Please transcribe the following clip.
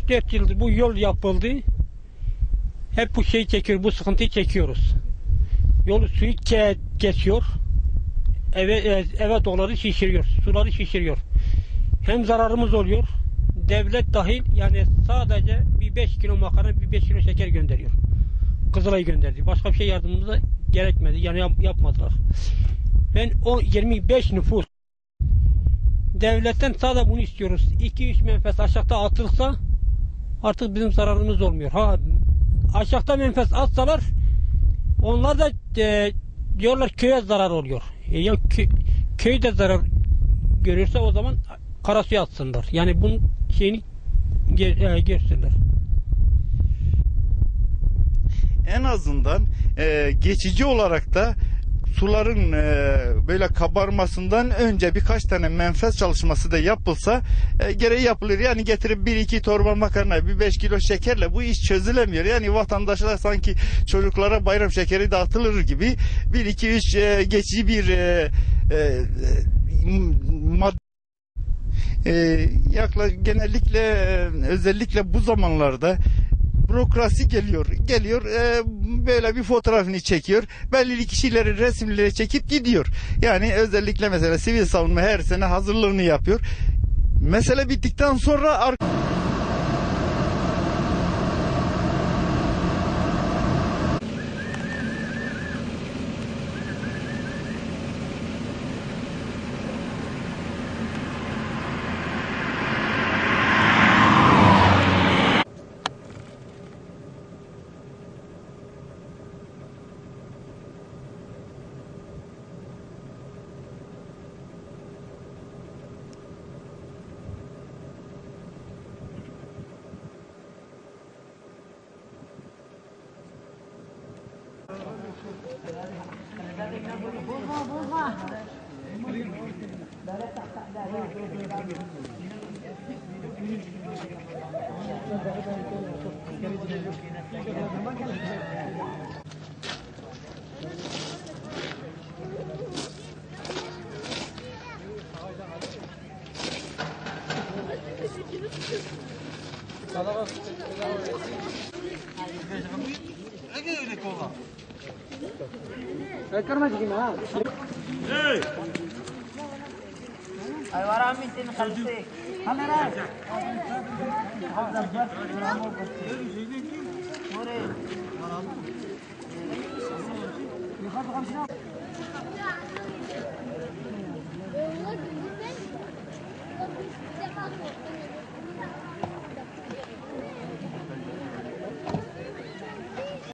3-4 yıldır bu yol yapıldı. Hep bu şeyi çekiyor, bu sıkıntıyı çekiyoruz. Yolu suyu kesiyor. Eve doları şişiriyor, suları şişiriyor. Hem zararımız oluyor. Devlet dahil yani sadece bir 5 kilo makarna, bir 5 kilo şeker gönderiyor. Kızılay'ı gönderdi. Başka bir şey yardımımız da gerekmedi. Yani yapmadılar. Ben o 25 nüfus devletten sadece bunu istiyoruz. 2-3 menfez aşağıda atılsa artık bizim zararımız olmuyor. Ha, aşağıda menfez atsalar onlar da diyorlar köye zarar oluyor. Ya köy de görürse o zaman karasuya atsınlar. Yani bunun şeyini görsünler. En azından geçici olarak da suların böyle kabarmasından önce birkaç tane menfez çalışması da yapılsa gereği yapılır. Yani getirip 1-2 torba makarna, bir 5 kilo şekerle bu iş çözülemiyor. Yani vatandaşlar sanki çocuklara bayram şekeri dağıtılır gibi 1-2-3 geçici bir madde genellikle özellikle bu zamanlarda bürokrasi geliyor böyle bir fotoğrafını çekiyor, belirli kişilerin resimleri çekip gidiyor. Yani özellikle mesela sivil savunma her sene hazırlığını yapıyor. Mesele bittikten sonra